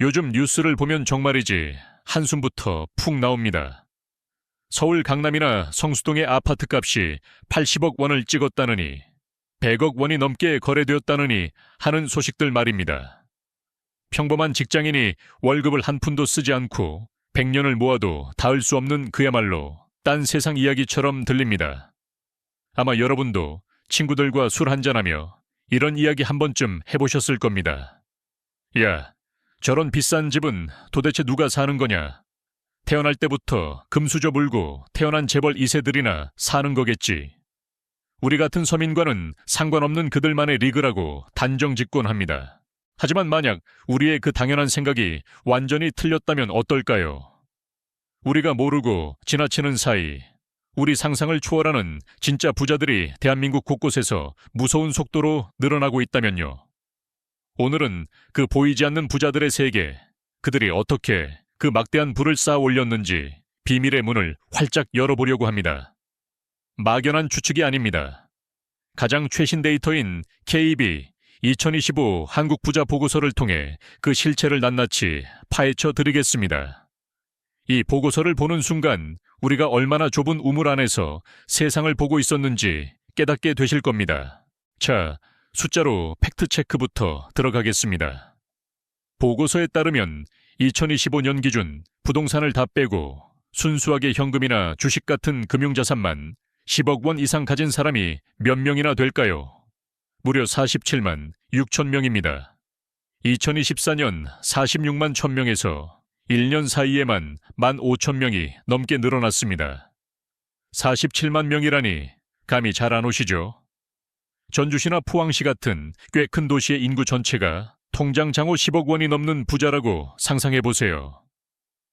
요즘 뉴스를 보면 정말이지 한숨부터 푹 나옵니다. 서울 강남이나 성수동의 아파트 값이 80억 원을 찍었다느니 100억 원이 넘게 거래되었다느니 하는 소식들 말입니다. 평범한 직장인이 월급을 한 푼도 쓰지 않고 100년을 모아도 닿을 수 없는 그야말로 딴 세상 이야기처럼 들립니다. 아마 여러분도 친구들과 술 한잔하며 이런 이야기 한 번쯤 해보셨을 겁니다. 야, 저런 비싼 집은 도대체 누가 사는 거냐? 태어날 때부터 금수저 물고 태어난 재벌 2세들이나 사는 거겠지. 우리 같은 서민과는 상관없는 그들만의 리그라고 단정직권합니다. 하지만 만약 우리의 그 당연한 생각이 완전히 틀렸다면 어떨까요? 우리가 모르고 지나치는 사이 우리 상상을 초월하는 진짜 부자들이 대한민국 곳곳에서 무서운 속도로 늘어나고 있다면요. 오늘은 그 보이지 않는 부자들의 세계, 그들이 어떻게 그 막대한 부를 쌓아 올렸는지 비밀의 문을 활짝 열어보려고 합니다. 막연한 추측이 아닙니다. 가장 최신 데이터인 KB 2025 한국 부자 보고서를 통해 그 실체를 낱낱이 파헤쳐 드리겠습니다. 이 보고서를 보는 순간 우리가 얼마나 좁은 우물 안에서 세상을 보고 있었는지 깨닫게 되실 겁니다. 자, 숫자로 팩트체크부터 들어가겠습니다. 보고서에 따르면 2025년 기준 부동산을 다 빼고 순수하게 현금이나 주식 같은 금융자산만 10억 원 이상 가진 사람이 몇 명이나 될까요? 무려 47만 6천 명입니다. 2024년 46만 1,000명에서 1년 사이에만 1만 5천 명이 넘게 늘어났습니다. 47만 명이라니 감이 잘 안 오시죠? 전주시나 포항시 같은 꽤 큰 도시의 인구 전체가 통장 잔고 10억 원이 넘는 부자라고 상상해보세요.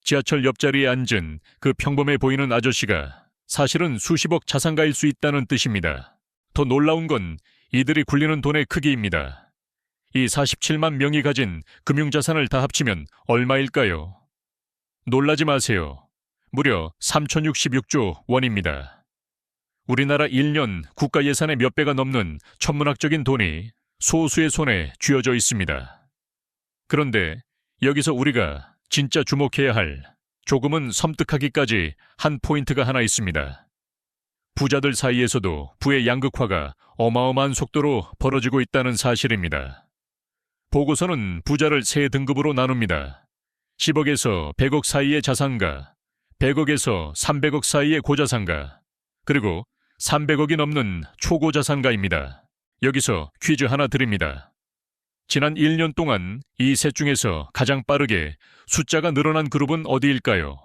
지하철 옆자리에 앉은 그 평범해 보이는 아저씨가 사실은 수십억 자산가일 수 있다는 뜻입니다. 더 놀라운 건 이들이 굴리는 돈의 크기입니다. 이 47만 명이 가진 금융자산을 다 합치면 얼마일까요? 놀라지 마세요. 무려 3,066조 원입니다. 우리나라 1년 국가 예산의 몇 배가 넘는 천문학적인 돈이 소수의 손에 쥐어져 있습니다. 그런데 여기서 우리가 진짜 주목해야 할 조금은 섬뜩하기까지 한 포인트가 하나 있습니다. 부자들 사이에서도 부의 양극화가 어마어마한 속도로 벌어지고 있다는 사실입니다. 보고서는 부자를 세 등급으로 나눕니다. 10억에서 100억 사이의 자산가, 100억에서 300억 사이의 고자산가, 그리고 300억이 넘는 초고자산가입니다. 여기서 퀴즈 하나 드립니다. 지난 1년 동안 이 셋 중에서 가장 빠르게 숫자가 늘어난 그룹은 어디일까요?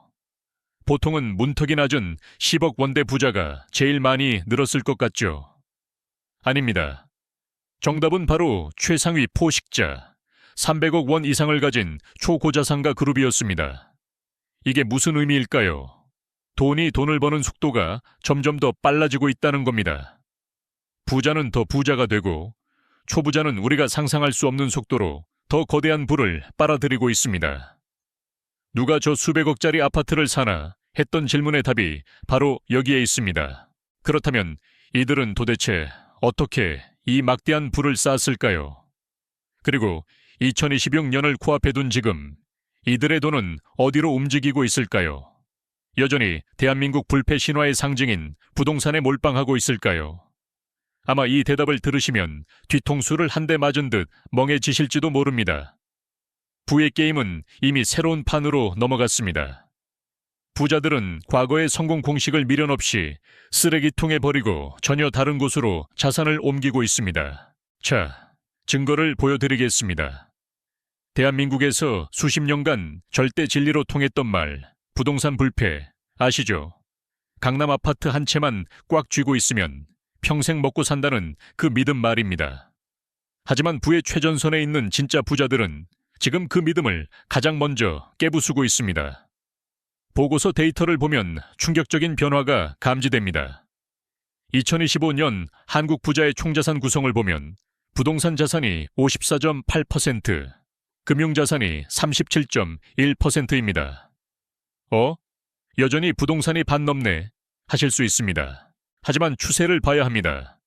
보통은 문턱이 낮은 10억 원대 부자가 제일 많이 늘었을 것 같죠? 아닙니다. 정답은 바로 최상위 포식자, 300억 원 이상을 가진 초고자산가 그룹이었습니다. 이게 무슨 의미일까요? 돈이 돈을 버는 속도가 점점 더 빨라지고 있다는 겁니다. 부자는 더 부자가 되고 초부자는 우리가 상상할 수 없는 속도로 더 거대한 부를 빨아들이고 있습니다. 누가 저 수백억짜리 아파트를 사나 했던 질문의 답이 바로 여기에 있습니다. 그렇다면 이들은 도대체 어떻게 이 막대한 부를 쌓았을까요? 그리고 2026년을 코앞에 둔 지금 이들의 돈은 어디로 움직이고 있을까요? 여전히 대한민국 불패 신화의 상징인 부동산에 몰빵하고 있을까요? 아마 이 대답을 들으시면 뒤통수를 한 대 맞은 듯 멍해지실지도 모릅니다. 부의 게임은 이미 새로운 판으로 넘어갔습니다. 부자들은 과거의 성공 공식을 미련 없이 쓰레기통에 버리고 전혀 다른 곳으로 자산을 옮기고 있습니다. 자, 증거를 보여드리겠습니다. 대한민국에서 수십 년간 절대 진리로 통했던 말, 부동산 불패, 아시죠? 강남 아파트 한 채만 꽉 쥐고 있으면 평생 먹고 산다는 그 믿음 말입니다. 하지만 부의 최전선에 있는 진짜 부자들은 지금 그 믿음을 가장 먼저 깨부수고 있습니다. 보고서 데이터를 보면 충격적인 변화가 감지됩니다. 2025년 한국 부자의 총자산 구성을 보면 부동산 자산이 54.8%, 금융자산이 37.1%입니다. 여전히 부동산이 반 넘네 하실 수 있습니다. 하지만 추세를 봐야 합니다.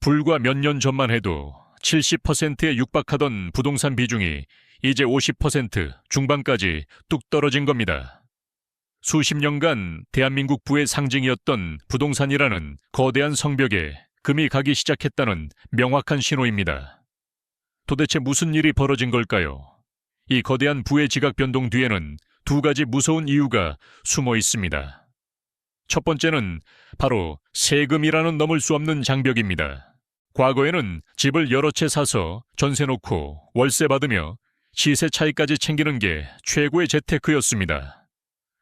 불과 몇 년 전만 해도 70%에 육박하던 부동산 비중이 이제 50% 중반까지 뚝 떨어진 겁니다. 수십 년간 대한민국 부의 상징이었던 부동산이라는 거대한 성벽에 금이 가기 시작했다는 명확한 신호입니다. 도대체 무슨 일이 벌어진 걸까요? 이 거대한 부의 지각 변동 뒤에는 두 가지 무서운 이유가 숨어 있습니다. 첫 번째는 바로 세금이라는 넘을 수 없는 장벽입니다. 과거에는 집을 여러 채 사서 전세 놓고 월세 받으며 시세 차이까지 챙기는 게 최고의 재테크였습니다.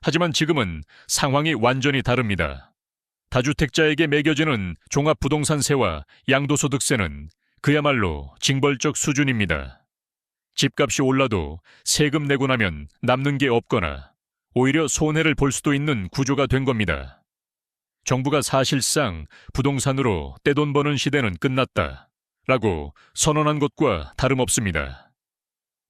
하지만 지금은 상황이 완전히 다릅니다. 다주택자에게 매겨지는 종합부동산세와 양도소득세는 그야말로 징벌적 수준입니다. 집값이 올라도 세금 내고 나면 남는 게 없거나 오히려 손해를 볼 수도 있는 구조가 된 겁니다. 정부가 사실상 부동산으로 떼돈 버는 시대는 끝났다라고 선언한 것과 다름없습니다.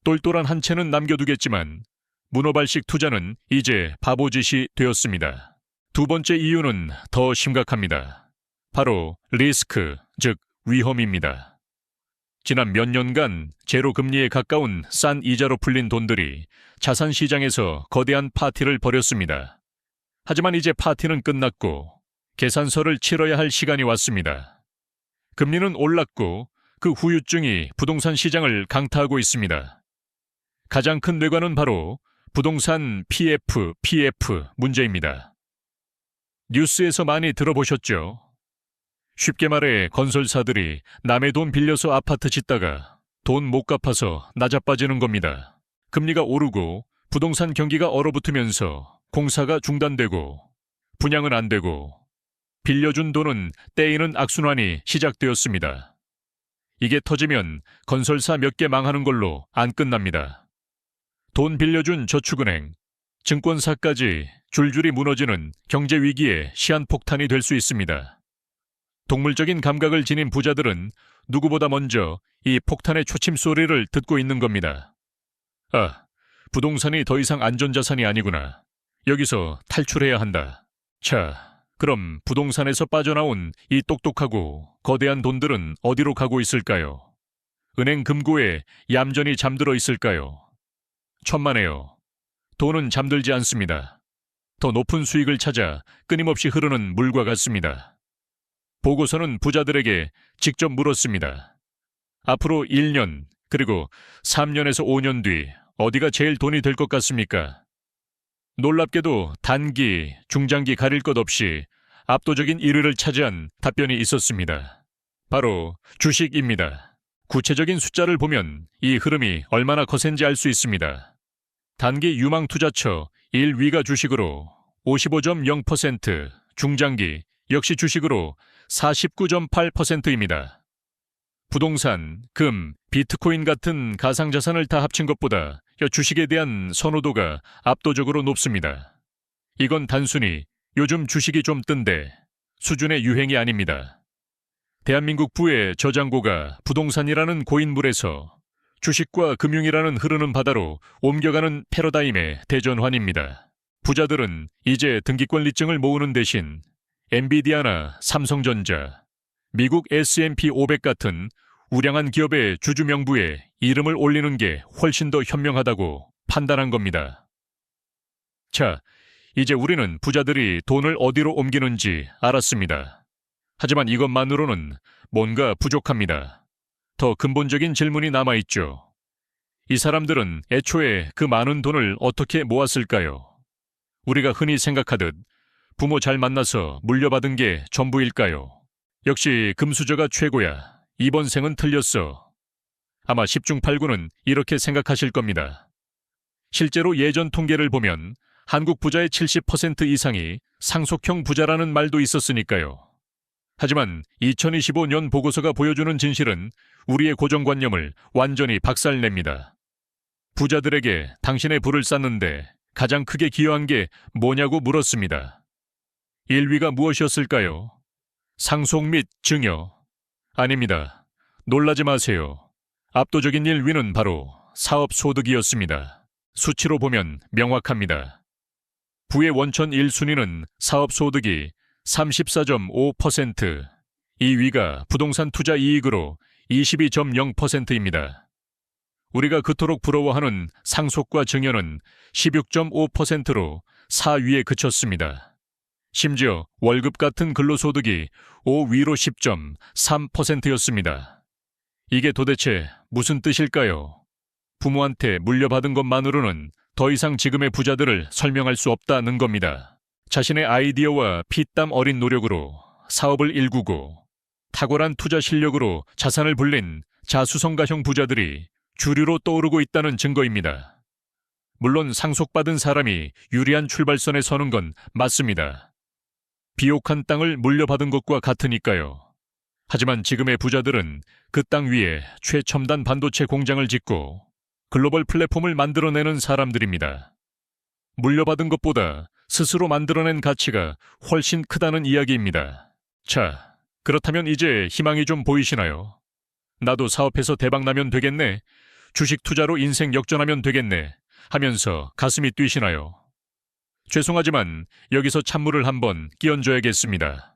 똘똘한 한 채는 남겨두겠지만 문어발식 투자는 이제 바보짓이 되었습니다. 두 번째 이유는 더 심각합니다. 바로 리스크, 즉 위험입니다. 지난 몇 년간 제로 금리에 가까운 싼 이자로 풀린 돈들이 자산 시장에서 거대한 파티를 벌였습니다. 하지만 이제 파티는 끝났고 계산서를 치러야 할 시간이 왔습니다. 금리는 올랐고 그 후유증이 부동산 시장을 강타하고 있습니다. 가장 큰 뇌관은 바로 부동산 PF 문제입니다. 뉴스에서 많이 들어보셨죠? 쉽게 말해 건설사들이 남의 돈 빌려서 아파트 짓다가 돈 못 갚아서 나자빠지는 겁니다. 금리가 오르고 부동산 경기가 얼어붙으면서 공사가 중단되고 분양은 안 되고 빌려준 돈은 떼이는 악순환이 시작되었습니다. 이게 터지면 건설사 몇 개 망하는 걸로 안 끝납니다. 돈 빌려준 저축은행, 증권사까지 줄줄이 무너지는 경제 위기의 시한폭탄이 될 수 있습니다. 동물적인 감각을 지닌 부자들은 누구보다 먼저 이 폭탄의 초침 소리를 듣고 있는 겁니다. 아, 부동산이 더 이상 안전자산이 아니구나. 여기서 탈출해야 한다. 자, 그럼 부동산에서 빠져나온 이 똑똑하고 거대한 돈들은 어디로 가고 있을까요? 은행 금고에 얌전히 잠들어 있을까요? 천만에요. 돈은 잠들지 않습니다. 더 높은 수익을 찾아 끊임없이 흐르는 물과 같습니다. 보고서는 부자들에게 직접 물었습니다. 앞으로 1년, 그리고 3년에서 5년 뒤 어디가 제일 돈이 될 것 같습니까? 놀랍게도 단기, 중장기 가릴 것 없이 압도적인 1위를 차지한 답변이 있었습니다. 바로 주식입니다. 구체적인 숫자를 보면 이 흐름이 얼마나 거센지 알 수 있습니다. 단기 유망 투자처 1위가 주식으로 55.0%, 중장기 역시 주식으로 49.8%입니다. 부동산, 금, 비트코인 같은 가상자산을 다 합친 것보다 주식에 대한 선호도가 압도적으로 높습니다. 이건 단순히 요즘 주식이 좀 뜬데 수준의 유행이 아닙니다. 대한민국 부의 저장고가 부동산이라는 고인물에서 주식과 금융이라는 흐르는 바다로 옮겨가는 패러다임의 대전환입니다. 부자들은 이제 등기권리증을 모으는 대신 엔비디아나 삼성전자, 미국 S&P 500 같은 우량한 기업의 주주 명부에 이름을 올리는 게 훨씬 더 현명하다고 판단한 겁니다. 자, 이제 우리는 부자들이 돈을 어디로 옮기는지 알았습니다. 하지만 이것만으로는 뭔가 부족합니다. 더 근본적인 질문이 남아있죠. 이 사람들은 애초에 그 많은 돈을 어떻게 모았을까요? 우리가 흔히 생각하듯 부모 잘 만나서 물려받은 게 전부일까요? 역시 금수저가 최고야. 이번 생은 틀렸어. 아마 10중 8구는 이렇게 생각하실 겁니다. 실제로 예전 통계를 보면 한국 부자의 70% 이상이 상속형 부자라는 말도 있었으니까요. 하지만 2025년 보고서가 보여주는 진실은 우리의 고정관념을 완전히 박살냅니다. 부자들에게 당신의 부를 쌓는데 가장 크게 기여한 게 뭐냐고 물었습니다. 1위가 무엇이었을까요? 상속 및 증여. 아닙니다. 놀라지 마세요. 압도적인 1위는 바로 사업소득이었습니다. 수치로 보면 명확합니다. 부의 원천 1순위는 사업소득이 34.5%, 2위가 부동산 투자 이익으로 22.0%입니다. 우리가 그토록 부러워하는 상속과 증여는 16.5%로 4위에 그쳤습니다. 심지어 월급 같은 근로소득이 5위로 10.3%였습니다. 이게 도대체 무슨 뜻일까요? 부모한테 물려받은 것만으로는 더 이상 지금의 부자들을 설명할 수 없다는 겁니다. 자신의 아이디어와 피땀 어린 노력으로 사업을 일구고 탁월한 투자 실력으로 자산을 불린 자수성가형 부자들이 주류로 떠오르고 있다는 증거입니다. 물론 상속받은 사람이 유리한 출발선에 서는 건 맞습니다. 비옥한 땅을 물려받은 것과 같으니까요. 하지만 지금의 부자들은 그 땅 위에 최첨단 반도체 공장을 짓고 글로벌 플랫폼을 만들어내는 사람들입니다. 물려받은 것보다 스스로 만들어낸 가치가 훨씬 크다는 이야기입니다. 자, 그렇다면 이제 희망이 좀 보이시나요? 나도 사업해서 대박나면 되겠네, 주식 투자로 인생 역전하면 되겠네 하면서 가슴이 뛰시나요? 죄송하지만 여기서 찬물을 한번 끼얹어야겠습니다.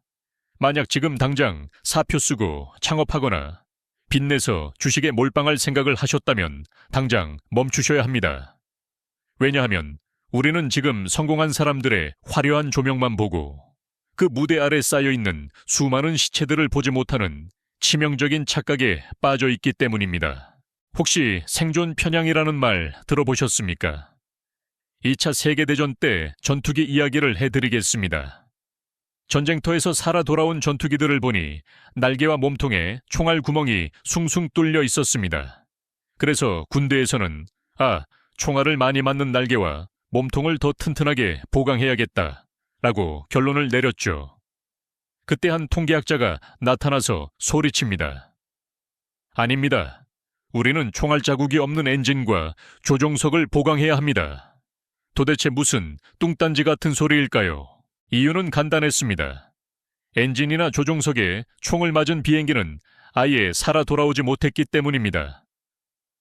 만약 지금 당장 사표 쓰고 창업하거나 빚내서 주식에 몰빵할 생각을 하셨다면 당장 멈추셔야 합니다. 왜냐하면 우리는 지금 성공한 사람들의 화려한 조명만 보고 그 무대 아래 쌓여있는 수많은 시체들을 보지 못하는 치명적인 착각에 빠져 있기 때문입니다. 혹시 생존 편향이라는 말 들어보셨습니까? 2차 세계대전 때 전투기 이야기를 해드리겠습니다. 전쟁터에서 살아 돌아온 전투기들을 보니 날개와 몸통에 총알 구멍이 숭숭 뚫려 있었습니다. 그래서 군대에서는 총알을 많이 맞는 날개와 몸통을 더 튼튼하게 보강해야겠다 라고 결론을 내렸죠. 그때 한 통계학자가 나타나서 소리칩니다. 아닙니다. 우리는 총알 자국이 없는 엔진과 조종석을 보강해야 합니다. 도대체 무슨 뚱딴지 같은 소리일까요? 이유는 간단했습니다. 엔진이나 조종석에 총을 맞은 비행기는 아예 살아 돌아오지 못했기 때문입니다.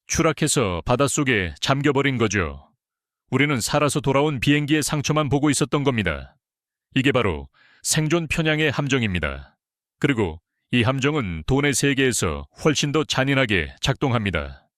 추락해서 바닷속에 잠겨버린 거죠. 우리는 살아서 돌아온 비행기의 상처만 보고 있었던 겁니다. 이게 바로 생존 편향의 함정입니다. 그리고 이 함정은 돈의 세계에서 훨씬 더 잔인하게 작동합니다.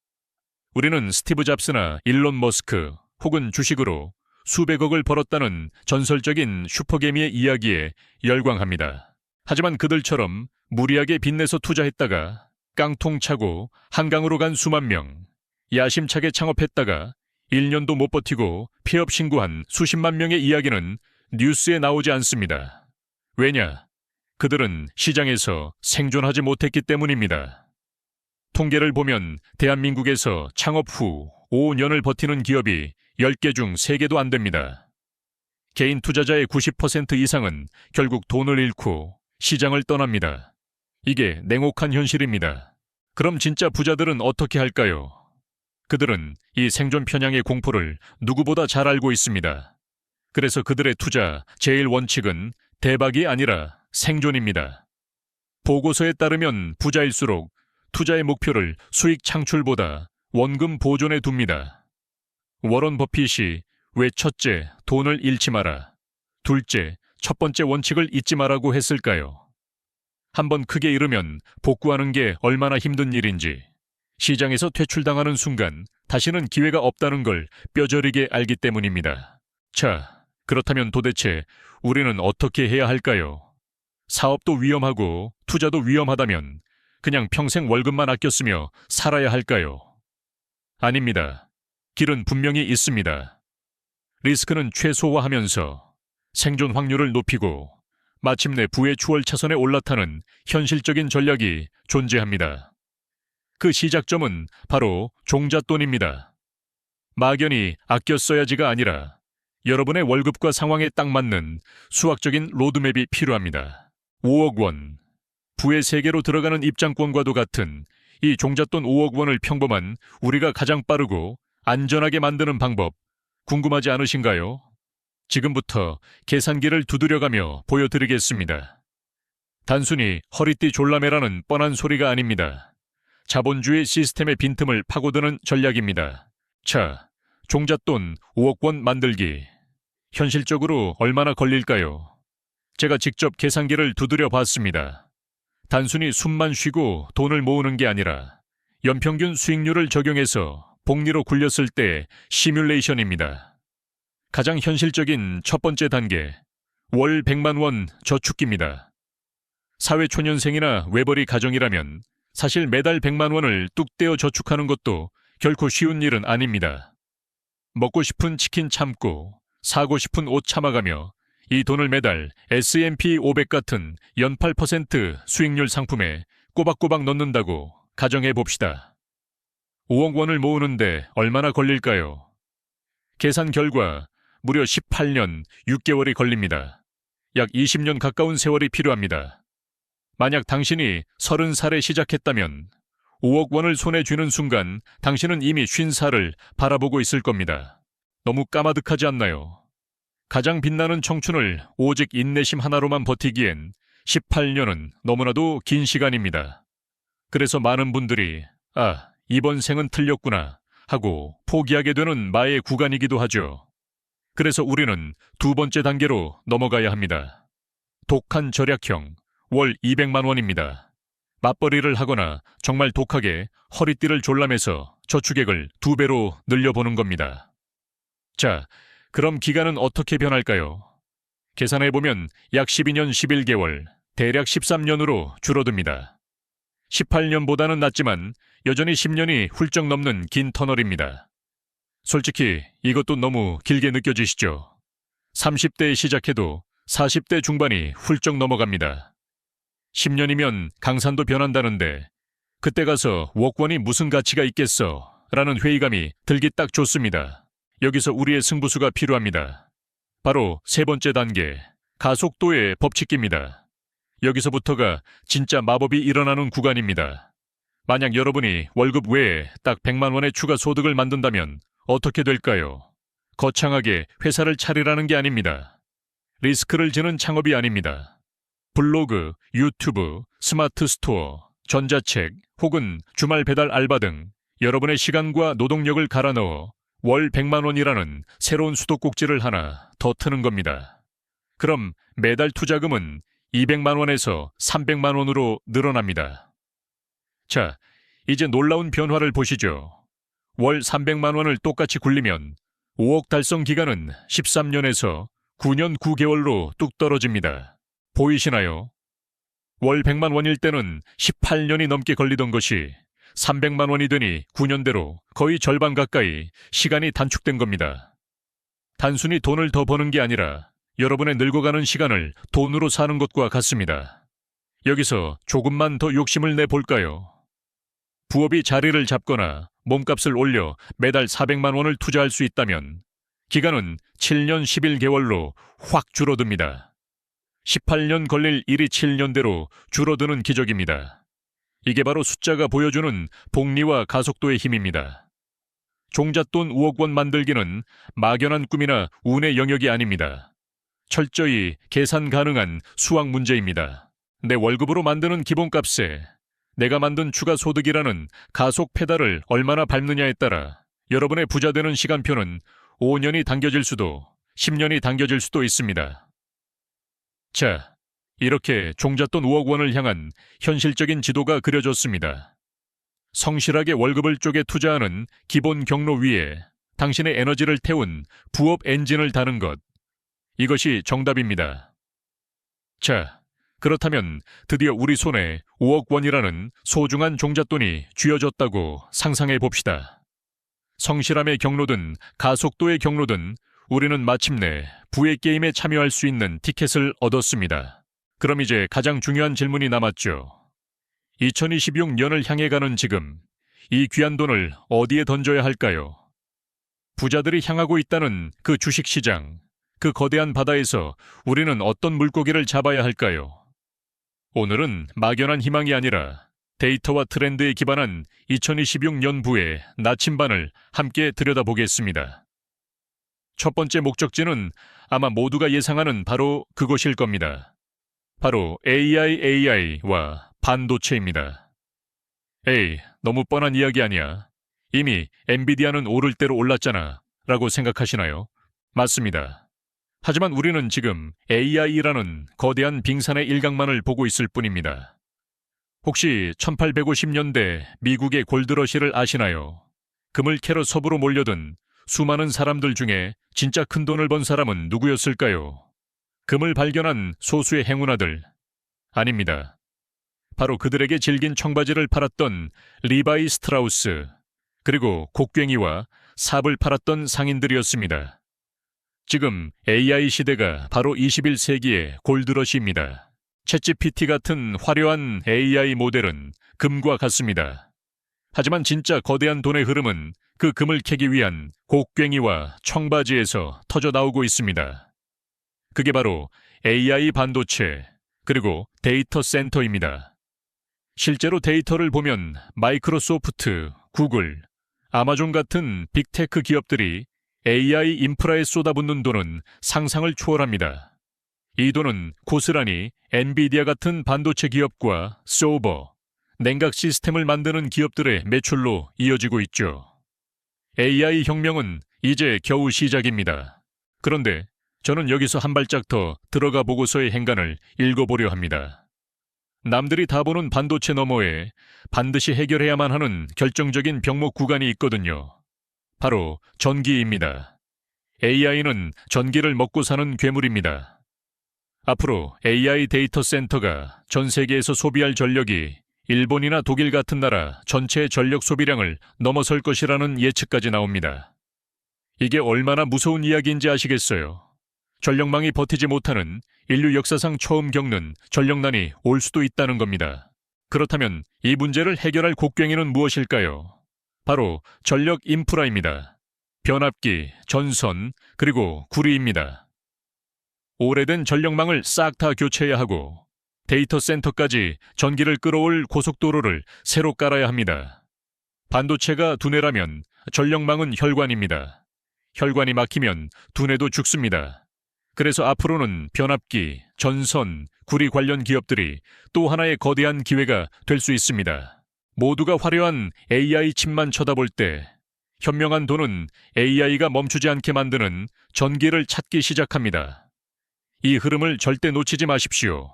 우리는 스티브 잡스나 일론 머스크 혹은 주식으로 수백억을 벌었다는 전설적인 슈퍼개미의 이야기에 열광합니다. 하지만 그들처럼 무리하게 빚내서 투자했다가 깡통 차고 한강으로 간 수만 명, 야심차게 창업했다가 1년도 못 버티고 폐업 신고한 수십만 명의 이야기는 뉴스에 나오지 않습니다. 왜냐? 그들은 시장에서 생존하지 못했기 때문입니다. 통계를 보면 대한민국에서 창업 후 5년을 버티는 기업이 10개 중 3개도 안 됩니다. 개인 투자자의 90% 이상은 결국 돈을 잃고 시장을 떠납니다. 이게 냉혹한 현실입니다. 그럼 진짜 부자들은 어떻게 할까요? 그들은 이 생존 편향의 공포를 누구보다 잘 알고 있습니다. 그래서 그들의 투자 제일 원칙은 대박이 아니라 생존입니다. 보고서에 따르면 부자일수록 투자의 목표를 수익 창출보다 원금 보존에 둡니다. 워런 버핏이 왜 첫째, 돈을 잃지 마라, 둘째, 첫 번째 원칙을 잊지 마라고 했을까요? 한번 크게 잃으면 복구하는 게 얼마나 힘든 일인지, 시장에서 퇴출당하는 순간 다시는 기회가 없다는 걸 뼈저리게 알기 때문입니다. 자, 그렇다면 도대체 우리는 어떻게 해야 할까요? 사업도 위험하고 투자도 위험하다면 그냥 평생 월급만 아껴 쓰며 살아야 할까요? 아닙니다. 길은 분명히 있습니다. 리스크는 최소화하면서 생존 확률을 높이고 마침내 부의 추월 차선에 올라타는 현실적인 전략이 존재합니다. 그 시작점은 바로 종잣돈입니다. 막연히 아껴 써야지가 아니라 여러분의 월급과 상황에 딱 맞는 수학적인 로드맵이 필요합니다. 5억 원, 부의 세계로 들어가는 입장권과도 같은 이 종잣돈 5억 원을 평범한 우리가 가장 빠르고 안전하게 만드는 방법 궁금하지 않으신가요? 지금부터 계산기를 두드려가며 보여드리겠습니다. 단순히 허리띠 졸라매라는 뻔한 소리가 아닙니다. 자본주의 시스템의 빈틈을 파고드는 전략입니다. 자, 종잣돈 5억 원 만들기. 현실적으로 얼마나 걸릴까요? 제가 직접 계산기를 두드려 봤습니다. 단순히 숨만 쉬고 돈을 모으는 게 아니라 연평균 수익률을 적용해서 복리로 굴렸을 때 시뮬레이션입니다. 가장 현실적인 첫 번째 단계, 월 100만 원 저축기입니다. 사회초년생이나 외벌이 가정이라면 사실 매달 100만 원을 뚝 떼어 저축하는 것도 결코 쉬운 일은 아닙니다. 먹고 싶은 치킨 참고, 사고 싶은 옷 참아가며 이 돈을 매달 S&P 500 같은 연 8% 수익률 상품에 꼬박꼬박 넣는다고 가정해 봅시다. 5억 원을 모으는데 얼마나 걸릴까요? 계산 결과 무려 18년 6개월이 걸립니다. 약 20년 가까운 세월이 필요합니다. 만약 당신이 30살에 시작했다면 5억 원을 손에 쥐는 순간 당신은 이미 50살을 바라보고 있을 겁니다. 너무 까마득하지 않나요? 가장 빛나는 청춘을 오직 인내심 하나로만 버티기엔 18년은 너무나도 긴 시간입니다. 그래서 많은 분들이 이번 생은 틀렸구나 하고 포기하게 되는 마의 구간이기도 하죠. 그래서 우리는 두 번째 단계로 넘어가야 합니다. 독한 절약형, 월 200만 원입니다. 맞벌이를 하거나 정말 독하게 허리띠를 졸라매서 저축액을 2배로 늘려보는 겁니다. 자, 그럼 기간은 어떻게 변할까요? 계산해보면 약 12년 11개월, 대략 13년으로 줄어듭니다. 18년보다는 낫지만 여전히 10년이 훌쩍 넘는 긴 터널입니다. 솔직히 이것도 너무 길게 느껴지시죠? 30대에 시작해도 40대 중반이 훌쩍 넘어갑니다. 10년이면 강산도 변한다는데 그때 가서 워권이 무슨 가치가 있겠어? 라는 회의감이 들기 딱 좋습니다. 여기서 우리의 승부수가 필요합니다. 바로 세 번째 단계, 가속도의 법칙입니다. 여기서부터가 진짜 마법이 일어나는 구간입니다. 만약 여러분이 월급 외에 딱 100만 원의 추가 소득을 만든다면 어떻게 될까요? 거창하게 회사를 차리라는 게 아닙니다. 리스크를 지는 창업이 아닙니다. 블로그, 유튜브, 스마트 스토어, 전자책 혹은 주말 배달 알바 등 여러분의 시간과 노동력을 갈아 넣어 월 100만 원이라는 새로운 수도꼭지를 하나 더 트는 겁니다. 그럼 매달 투자금은 200만 원에서 300만 원으로 늘어납니다. 자, 이제 놀라운 변화를 보시죠. 월 300만 원을 똑같이 굴리면 5억 달성 기간은 13년에서 9년 9개월로 뚝 떨어집니다. 보이시나요? 월 100만 원일 때는 18년이 넘게 걸리던 것이 300만 원이 되니 9년대로 거의 절반 가까이 시간이 단축된 겁니다. 단순히 돈을 더 버는 게 아니라 여러분의 늙어가는 시간을 돈으로 사는 것과 같습니다. 여기서 조금만 더 욕심을 내볼까요? 부업이 자리를 잡거나 몸값을 올려 매달 400만 원을 투자할 수 있다면 기간은 7년 11개월로 확 줄어듭니다. 18년 걸릴 일이 7년대로 줄어드는 기적입니다. 이게 바로 숫자가 보여주는 복리와 가속도의 힘입니다. 종잣돈 5억 원 만들기는 막연한 꿈이나 운의 영역이 아닙니다. 철저히 계산 가능한 수학 문제입니다. 내 월급으로 만드는 기본값에 내가 만든 추가 소득이라는 가속 페달을 얼마나 밟느냐에 따라 여러분의 부자 되는 시간표는 5년이 당겨질 수도 10년이 당겨질 수도 있습니다. 자, 이렇게 종잣돈 5억 원을 향한 현실적인 지도가 그려졌습니다. 성실하게 월급을 쪼개 투자하는 기본 경로 위에 당신의 에너지를 태운 부업 엔진을 다는 것. 이것이 정답입니다. 자, 그렇다면 드디어 우리 손에 5억 원이라는 소중한 종잣돈이 쥐어졌다고 상상해 봅시다. 성실함의 경로든 가속도의 경로든 우리는 마침내 부의 게임에 참여할 수 있는 티켓을 얻었습니다. 그럼 이제 가장 중요한 질문이 남았죠. 2026년을 향해 가는 지금 이 귀한 돈을 어디에 던져야 할까요? 부자들이 향하고 있다는 그 주식시장, 그 거대한 바다에서 우리는 어떤 물고기를 잡아야 할까요? 오늘은 막연한 희망이 아니라 데이터와 트렌드에 기반한 2026년부의 나침반을 함께 들여다보겠습니다. 첫 번째 목적지는 아마 모두가 예상하는 바로 그곳일 겁니다. 바로 AI와 반도체입니다. 에이, 너무 뻔한 이야기 아니야. 이미 엔비디아는 오를 대로 올랐잖아 라고 생각하시나요? 맞습니다. 하지만 우리는 지금 AI라는 거대한 빙산의 일각만을 보고 있을 뿐입니다. 혹시 1850년대 미국의 골드러시를 아시나요? 금을 캐러 서부로 몰려든 수많은 사람들 중에 진짜 큰 돈을 번 사람은 누구였을까요? 금을 발견한 소수의 행운아들? 아닙니다. 바로 그들에게 질긴 청바지를 팔았던 리바이 스트라우스, 그리고 곡괭이와 삽을 팔았던 상인들이었습니다. 지금 AI 시대가 바로 21세기의 골드러시입니다. 챗GPT 같은 화려한 AI 모델은 금과 같습니다. 하지만 진짜 거대한 돈의 흐름은 그 금을 캐기 위한 곡괭이와 청바지에서 터져 나오고 있습니다. 그게 바로 AI 반도체, 그리고 데이터 센터입니다. 실제로 데이터를 보면 마이크로소프트, 구글, 아마존 같은 빅테크 기업들이 AI 인프라에 쏟아붓는 돈은 상상을 초월합니다. 이 돈은 고스란히 엔비디아 같은 반도체 기업과 서버, 냉각 시스템을 만드는 기업들의 매출로 이어지고 있죠. AI 혁명은 이제 겨우 시작입니다. 그런데 저는 여기서 한 발짝 더 들어가 보고서의 행간을 읽어보려 합니다. 남들이 다 보는 반도체 너머에 반드시 해결해야만 하는 결정적인 병목 구간이 있거든요. 바로 전기입니다. AI는 전기를 먹고 사는 괴물입니다. 앞으로 AI 데이터 센터가 전 세계에서 소비할 전력이 일본이나 독일 같은 나라 전체의 전력 소비량을 넘어설 것이라는 예측까지 나옵니다. 이게 얼마나 무서운 이야기인지 아시겠어요? 전력망이 버티지 못하는 인류 역사상 처음 겪는 전력난이 올 수도 있다는 겁니다. 그렇다면 이 문제를 해결할 곡괭이는 무엇일까요? 바로 전력 인프라입니다. 변압기, 전선, 그리고 구리입니다. 오래된 전력망을 싹 다 교체해야 하고 데이터 센터까지 전기를 끌어올 고속도로를 새로 깔아야 합니다. 반도체가 두뇌라면 전력망은 혈관입니다. 혈관이 막히면 두뇌도 죽습니다. 그래서 앞으로는 변압기, 전선, 구리 관련 기업들이 또 하나의 거대한 기회가 될 수 있습니다. 모두가 화려한 AI 칩만 쳐다볼 때 현명한 돈은 AI가 멈추지 않게 만드는 전기를 찾기 시작합니다. 이 흐름을 절대 놓치지 마십시오.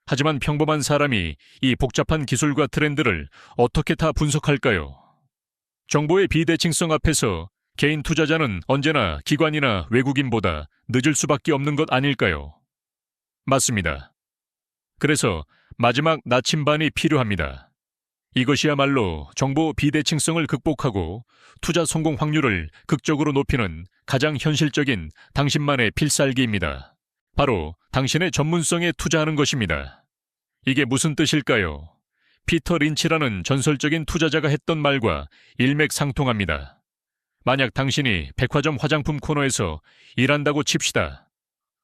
하지만 평범한 사람이 이 복잡한 기술과 트렌드를 어떻게 다 분석할까요? 정보의 비대칭성 앞에서 개인 투자자는 언제나 기관이나 외국인보다 늦을 수밖에 없는 것 아닐까요? 맞습니다. 그래서 마지막 나침반이 필요합니다. 이것이야말로 정보 비대칭성을 극복하고 투자 성공 확률을 극적으로 높이는 가장 현실적인 당신만의 필살기입니다. 바로 당신의 전문성에 투자하는 것입니다. 이게 무슨 뜻일까요? 피터 린치라는 전설적인 투자자가 했던 말과 일맥상통합니다. 만약 당신이 백화점 화장품 코너에서 일한다고 칩시다.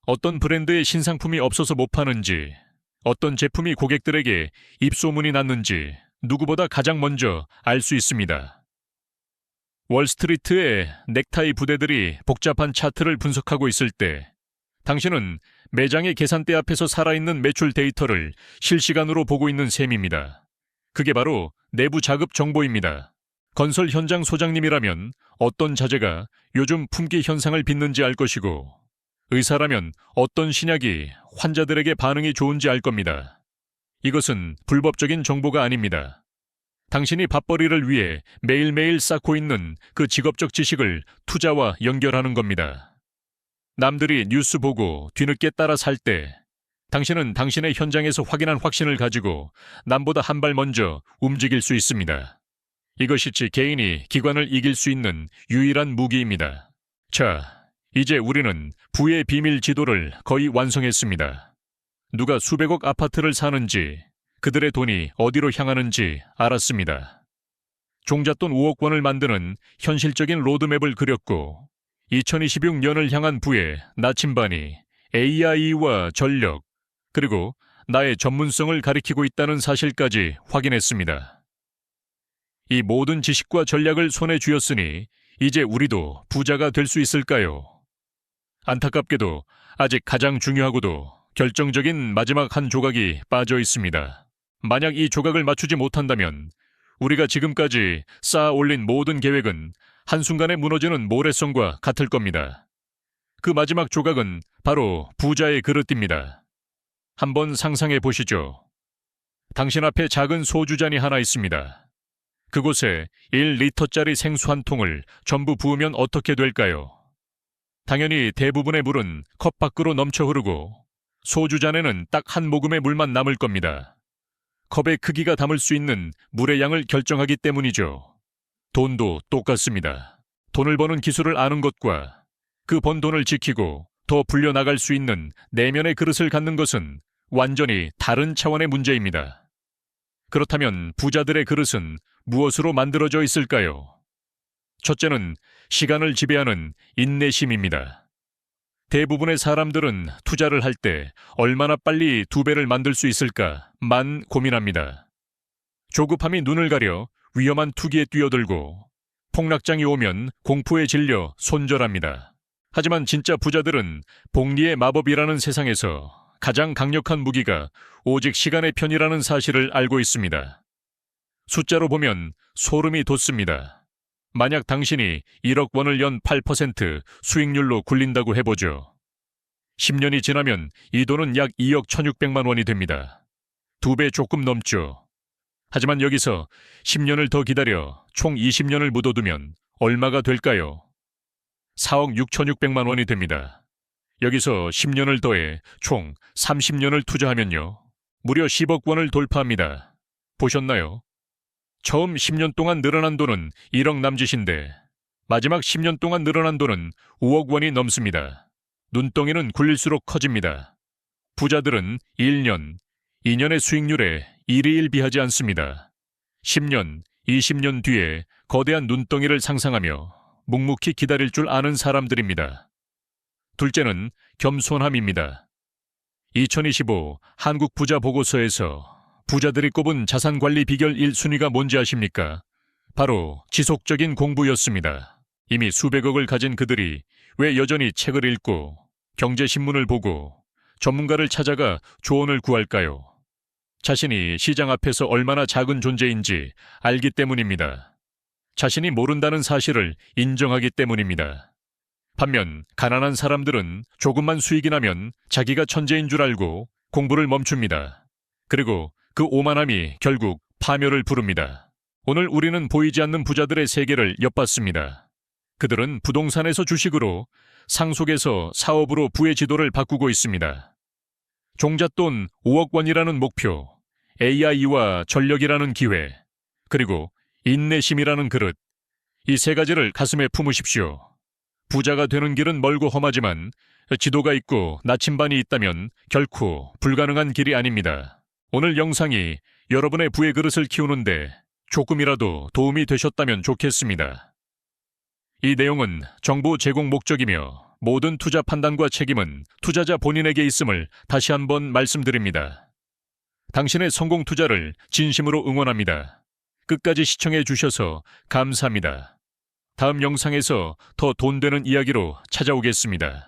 어떤 브랜드의 신상품이 없어서 못 파는지, 어떤 제품이 고객들에게 입소문이 났는지 누구보다 가장 먼저 알 수 있습니다. 월스트리트의 넥타이 부대들이 복잡한 차트를 분석하고 있을 때 당신은 매장의 계산대 앞에서 살아있는 매출 데이터를 실시간으로 보고 있는 셈입니다. 그게 바로 내부 자급 정보입니다. 건설 현장 소장님이라면 어떤 자재가 요즘 품귀 현상을 빚는지 알 것이고, 의사라면 어떤 신약이 환자들에게 반응이 좋은지 알 겁니다. 이것은 불법적인 정보가 아닙니다. 당신이 밥벌이를 위해 매일매일 쌓고 있는 그 직업적 지식을 투자와 연결하는 겁니다. 남들이 뉴스 보고 뒤늦게 따라 살 때 당신은 당신의 현장에서 확인한 확신을 가지고 남보다 한 발 먼저 움직일 수 있습니다. 이것이 개인이 기관을 이길 수 있는 유일한 무기입니다. 자, 이제 우리는 부의 비밀 지도를 거의 완성했습니다. 누가 수백억 아파트를 사는지, 그들의 돈이 어디로 향하는지 알았습니다. 종잣돈 5억 원을 만드는 현실적인 로드맵을 그렸고 2026년을 향한 부의 나침반이 AI와 전력, 그리고 나의 전문성을 가리키고 있다는 사실까지 확인했습니다. 이 모든 지식과 전략을 손에 쥐었으니 이제 우리도 부자가 될 수 있을까요? 안타깝게도 아직 가장 중요하고도 결정적인 마지막 한 조각이 빠져 있습니다. 만약 이 조각을 맞추지 못한다면 우리가 지금까지 쌓아 올린 모든 계획은 한순간에 무너지는 모래성과 같을 겁니다. 그 마지막 조각은 바로 부자의 그릇입니다. 한번 상상해 보시죠. 당신 앞에 작은 소주잔이 하나 있습니다. 그곳에 1리터짜리 생수 한 통을 전부 부으면 어떻게 될까요? 당연히 대부분의 물은 컵 밖으로 넘쳐 흐르고 소주잔에는 딱 한 모금의 물만 남을 겁니다. 컵의 크기가 담을 수 있는 물의 양을 결정하기 때문이죠. 돈도 똑같습니다. 돈을 버는 기술을 아는 것과 그 번 돈을 지키고 더 불려나갈 수 있는 내면의 그릇을 갖는 것은 완전히 다른 차원의 문제입니다. 그렇다면 부자들의 그릇은 무엇으로 만들어져 있을까요? 첫째는 시간을 지배하는 인내심입니다. 대부분의 사람들은 투자를 할 때 얼마나 빨리 2배를 만들 수 있을까만 고민합니다. 조급함이 눈을 가려 위험한 투기에 뛰어들고 폭락장이 오면 공포에 질려 손절합니다. 하지만 진짜 부자들은 복리의 마법이라는 세상에서 가장 강력한 무기가 오직 시간의 편이라는 사실을 알고 있습니다. 숫자로 보면 소름이 돋습니다. 만약 당신이 1억 원을 연 8% 수익률로 굴린다고 해보죠. 10년이 지나면 이 돈은 약 2억 1,600만 원이 됩니다. 2배 조금 넘죠. 하지만 여기서 10년을 더 기다려 총 20년을 묻어두면 얼마가 될까요? 4억 6,600만 원이 됩니다. 여기서 10년을 더해 총 30년을 투자하면요. 무려 10억 원을 돌파합니다. 보셨나요? 처음 10년 동안 늘어난 돈은 1억 남짓인데 마지막 10년 동안 늘어난 돈은 5억 원이 넘습니다. 눈덩이는 굴릴수록 커집니다. 부자들은 1년, 2년의 수익률에 일희일비하지 않습니다. 10년, 20년 뒤에 거대한 눈덩이를 상상하며 묵묵히 기다릴 줄 아는 사람들입니다. 둘째는 겸손함입니다. 2025 한국 부자 보고서에서 부자들이 꼽은 자산관리 비결 1순위가 뭔지 아십니까? 바로 지속적인 공부였습니다. 이미 수백억을 가진 그들이 왜 여전히 책을 읽고 경제신문을 보고 전문가를 찾아가 조언을 구할까요? 자신이 시장 앞에서 얼마나 작은 존재인지 알기 때문입니다. 자신이 모른다는 사실을 인정하기 때문입니다. 반면 가난한 사람들은 조금만 수익이 나면 자기가 천재인 줄 알고 공부를 멈춥니다. 그리고 그 오만함이 결국 파멸을 부릅니다. 오늘 우리는 보이지 않는 부자들의 세계를 엿봤습니다. 그들은 부동산에서 주식으로, 상속에서 사업으로 부의 지도를 바꾸고 있습니다. 종잣돈 5억 원이라는 목표, AI와 전력이라는 기회, 그리고 인내심이라는 그릇, 이 세 가지를 가슴에 품으십시오. 부자가 되는 길은 멀고 험하지만 지도가 있고 나침반이 있다면 결코 불가능한 길이 아닙니다. 오늘 영상이 여러분의 부의 그릇을 키우는데 조금이라도 도움이 되셨다면 좋겠습니다. 이 내용은 정보 제공 목적이며 모든 투자 판단과 책임은 투자자 본인에게 있음을 다시 한번 말씀드립니다. 당신의 성공 투자를 진심으로 응원합니다. 끝까지 시청해 주셔서 감사합니다. 다음 영상에서 더 돈 되는 이야기로 찾아오겠습니다.